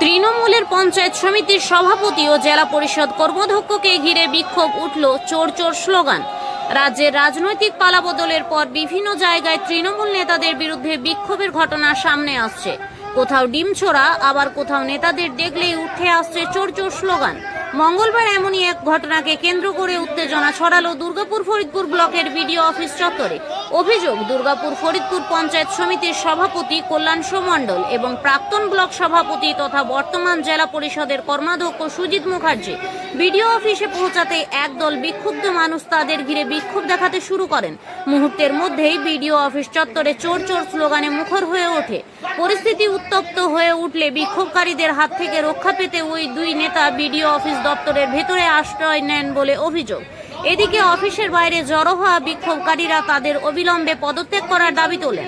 তৃণমূলের পঞ্চায়েত সমিতির সভাপতি ও জেলা পরিষদ কর্মাধ্যক্ষকে ঘিরে বিক্ষোভ উঠল চোর চোর স্লোগান। রাজ্যের রাজনৈতিক পালাবদলের পর বিভিন্ন জায়গায় তৃণমূল নেতাদের বিরুদ্ধে বিক্ষোভের ঘটনা সামনে আসছে। কোথাও ডিম ছোড়া, আবার কোথাও নেতাদের দেখলেই উঠে আসছে চোর চোর স্লোগান। মঙ্গলবার এমনই এক ঘটনাকে কেন্দ্র করে উত্তেজনা ছড়ালো দুর্গাপুর ফরিদপুর ব্লকের বিডিও অফিস চত্বরে। অভিযোগ, দুর্গাপুর ফরিদপুর পঞ্চায়েত সমিতির সভাপতি কল্যাণ মণ্ডল এবং প্রাক্তন ব্লক সভাপতি তথা বর্তমান জেলা পরিষদের কর্মাধ্যক্ষ সুজিত মুখার্জি বিডিও অফিসে পৌঁছাতে একদল বিক্ষুব্ধ মানুষ তাদের ঘিরে বিক্ষোভ দেখাতে শুরু করেন। মুহূর্তের মধ্যেই বিডিও অফিস চত্বরে চোর চোর স্লোগানে মুখর হয়ে ওঠে। পরিস্থিতি উত্তপ্ত হয়ে উঠলে বিক্ষোভকারীদের হাত থেকে রক্ষা পেতে ওই দুই নেতা বিডিও অফিস দপ্তরের ভেতরে আশ্রয় নেন বলে অভিযোগ। এদিকে অফিসের বাইরে জড়ো হওয়া বিক্ষোভকারীরা তাদের অবিলম্বে পদত্যাগ করার দাবি তোলেন।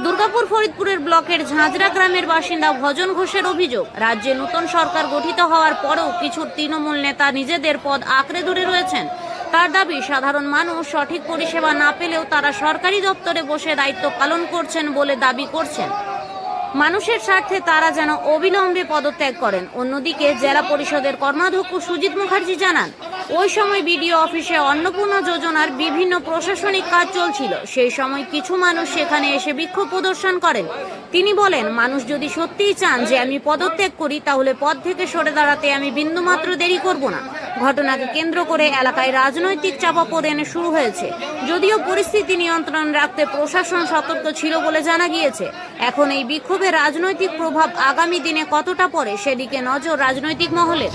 দুর্গাপুর ফরিদপুরের ব্লকের ঝাঁঝরা গ্রামের বাসিন্দা ভজন ঘোষের অভিযোগ, রাজ্যে নতুন সরকার গঠিত হওয়ার পরেও কিছু তৃণমূল নেতা নিজেদের পদ আঁকড়ে ধরে রয়েছেন। তার দাবি, সাধারণ মানুষ সঠিক পরিষেবা না পেলেও তারা সরকারি দপ্তরে বসে দায়িত্ব পালন করছেন বলে দাবি করছেন। মানুষের স্বার্থে তারা যেন অবিলম্বে পদত্যাগ করেন। অন্যদিকে জেলা পরিষদের কর্মাধ্যক্ষ সুজিত মুখার্জি জানান, ওই সময় বিডিও অফিসে অন্নপূর্ণা যোজনার বিভিন্ন প্রশাসনিক কাজ চলছিল। সেই সময় কিছু মানুষ সেখানে এসে বিক্ষোভ প্রদর্শন করেন। তিনি বলেন, মানুষ যদি সত্যিই চান যে আমি পদত্যাগ করি, তাহলে পদ থেকে সরে দাঁড়াতে আমি বিন্দুমাত্র দেরি করব না। ঘটনাকে কেন্দ্র করে এলাকায় রাজনৈতিক চাপাপোড়েন শুরু হয়েছে। যদিও পরিস্থিতি নিয়ন্ত্রণ রাখতে প্রশাসন সতর্ক ছিল বলে জানা গিয়েছে। এখন এই বিক্ষোভের রাজনৈতিক প্রভাব আগামী দিনে কতটা পড়ে সেদিকে নজর রাজনৈতিক মহলের।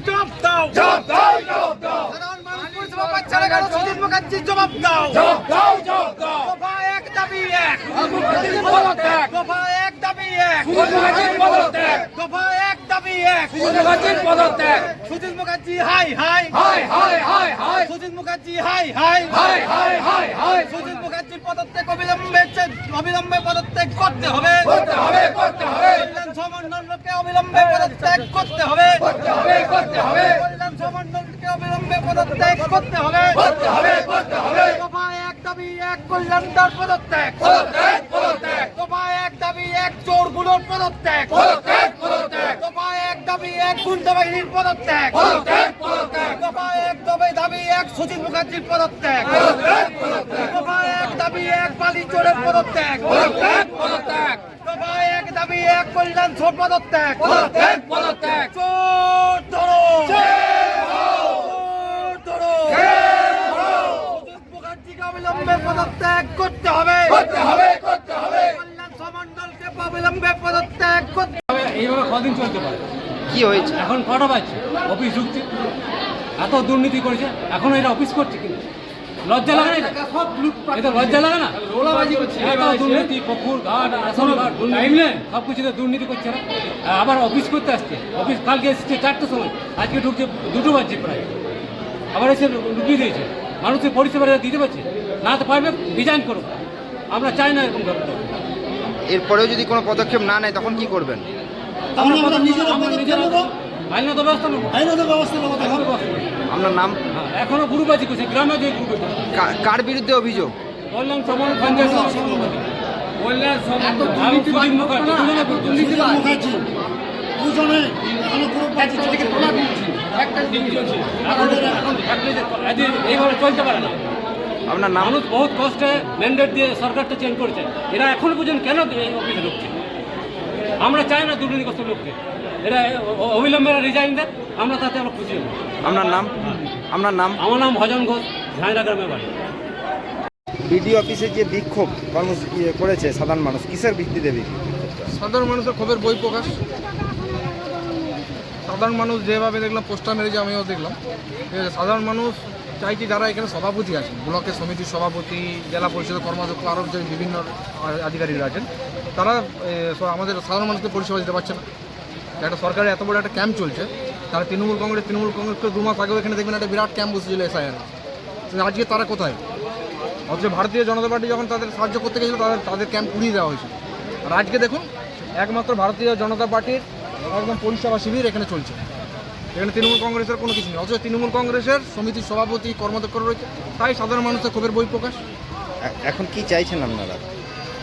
জবাব দাও, জবাব দাও, জবাব দাও। সাধারণ মানুষ পরিষেবা পাচ্ছে না কেন? সুজিত মুখার্জি জবাব দাও, জবাব দাও, জবাব দাও। দফা এক দাবি এক, মুখার্জির পদত্যাগ। দফা এক দাবি এক, মুখার্জির পদত্যাগ। দফা এক দাবি এক, মুখার্জির পদত্যাগ। Sujit Mukherjee high high high high high high. Sujit Mukherjee high high high high high high. Sujit মুখার্জির পদত্যাগ অবিলম্বে পদত্যাগ করতে হবে, করতে হবে, করতে হবে। কল্যাণ সমন্বয়কে অবিলম্বে পদত্যাগ করতে হবে, করতে হবে, করতে হবে। কল্যাণ সমন্বয়কে অবিলম্বে পদত্যাগ করতে হবে, করতে হবে, করতে হবে। দফা এক দাবি এক, কল্যাণ তার পদত্যাগ, পদত্যাগ, পদত্যাগ। দফা এক দাবি এক, চোরগুলোর পদত্যাগ, পদত্যাগ, পদত্যাগ। দফা এক দাবি এক, গুন্ডা বাহিনীর পদত্যাগ, পদত্যাগ, পদত্যাগ। দফা এক দাবি এক, সুজিত মুখার্জির পদত্যাগ, পদত্যাগ, পদত্যাগ। দফা এক দাবি এক, বালি চোরের পদত্যাগ, পদত্যাগ, পদত্যাগ। দফা এক দাবি এক, কল্যাণ ছোট পদত্যাগ, পদত্যাগ, পদত্যাগ। চোর ধরো, চোর ধরো। সুজিত মুখার্জিকে অবিলম্বে পদত্যাগ করতে হবে, করতে হবে, করতে হবে। কল্যাণ সমন্ডলকে অবিলম্বে পদত্যাগ করতে হবে। এইভাবে কদিন চলতে পারে? কি হয়েছে? এখন কটা বাজছে, অফিস ঢুকছে, এত দুর্নীতি করেছে, এখন এটা অফিস করছে কিন্তু লজ্জা লাগে না? এটা লজ্জা লাগে না? এত দুর্নীতি, পুকুর ঘাট, রেশন ঘাট, সব কিছুতে দুর্নীতি করছে না। আবার অফিস করতে আসছে, অফিস কালকে এসেছে 4টার সময়, আজকে ঢুকছে 2টো বাজছে প্রায়, আবার এসে ঢুকিয়ে দিয়েছে। মানুষের পরিষেবা দিতে পারছে না, তো পারবে রিজাইন করো। আমরা চাই না এরকম ঘটনা। এরপরেও যদি কোনো পদক্ষেপ না নেয় তখন কি করবেন? আইনত ব্যবস্থা নেব, আইনত ব্যবস্থা নেব। আপনার নাম? এখনো গ্রুপ আছে, গ্রামে যে গ্রুপ আছে। কার বিরুদ্ধে অভিযোগ? কল্যাণ সমন্বয় পঞ্চায়েত সভাপতি কল্যাণ মুখার্জি দুজনে এইভাবে চলতে পারে না। আপনার নাম? মানুষ বহুত কষ্টে ম্যান্ডেট দিয়ে সরকারটা চেঞ্জ করেছে, এরা এখনো পর্যন্ত কেন এই অফিসে ঢুকছে? আমরা চাই না দুর্নীতিগ্রস্ত লোককে, এরা অবিলম্বে রিজাইন দেন, আমরা তাতে আমরা খুশি হব। আপনার নাম? আপনার নাম? আমার নাম ভজন ঘোষ, ঝাঁঝরা গ্রামের বাড়ি। বিডিও অফিসে যে বিক্ষোভ কর্মসূচি করেছে সাধারণ মানুষ, কিসের ভিত্তিতে বিক্ষোভ? সাধারণ মানুষের ক্ষোভের বই প্রকাশ। সাধারণ মানুষ যেভাবে দেখলাম পোস্টার মেরেছে, আমিও দেখলাম। ঠিক আছে, সাধারণ মানুষ চাইছি যারা এখানে সভাপতি আছেন, ব্লকের সমিতির সভাপতি, জেলা পরিষদের কর্মাধ্যক্ষ, আরও যে বিভিন্ন আধিকারিকরা আছেন, তারা আমাদের সাধারণ মানুষকে পরিষেবা দিতে পারছে না। একটা সরকারের এত বড় একটা ক্যাম্প চলছে, তারা তৃণমূল কংগ্রেসকে 2 মাস আগেও এখানে দেখবেন একটা বিরাট ক্যাম্প বসেছিল SIR। আজকে তারা কোথায়? অথচ ভারতীয় জনতা পার্টি যখন তাদের সাহায্য করতে গেছিল তাদের ক্যাম্প উড়িয়ে দেওয়া হয়েছিল। আর আজকে দেখুন একমাত্র ভারতীয় জনতা পার্টির একদম পরিষেবা শিবির এখানে চলছে। এখানে তৃণমূল কংগ্রেসের কোনো কিছু নেই, অথচ তৃণমূল কংগ্রেসের সমিতির সভাপতি, কর্মাধ্যক্ষ রয়েছে। তাই সাধারণ মানুষের ক্ষোভের বহিঃপ্রকাশ। এখন কি চাইছেন আপনারা?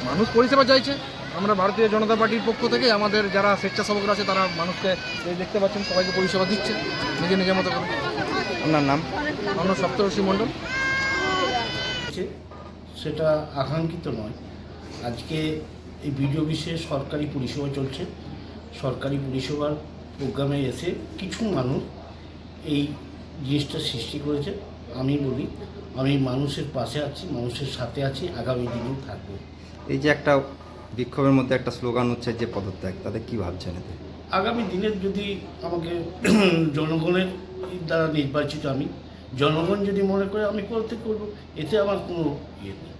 মানুষ পরিষেবা চাইছে। আমরা ভারতীয় জনতা পার্টির পক্ষ থেকে আমাদের যারা স্বেচ্ছাসেবকরা আছে তারা মানুষকে এই দেখতে পাচ্ছেন সবাইকে পরিষেবা দিচ্ছে নিজের মতো করে। আপনার নাম? আমরা সপ্তর্ষি মণ্ডল। সেটা আকাঙ্ক্ষিত নয়। আজকে এই বিডিও অফিসে সরকারি পরিষেবা চলছে। সরকারি পরিষেবার প্রোগ্রামে এসে কিছু মানুষ এই জিনিসটা সৃষ্টি করেছে। আমি বলি আমি মানুষের পাশে আছি, মানুষের সাথে আছি, আগামী দিনেও থাকবো। এই যে একটা বিক্ষোভের মধ্যে একটা স্লোগান হচ্ছে যে পদত্যাগ, তাতে কি ভাবছেন এতে? আগামী দিনের যদি আমাকে জনগণের দ্বারা নির্বাচিত, আমি জনগণ যদি মনে করে আমি করতে করবো, এতে আমার কোনো ইয়ে নেই।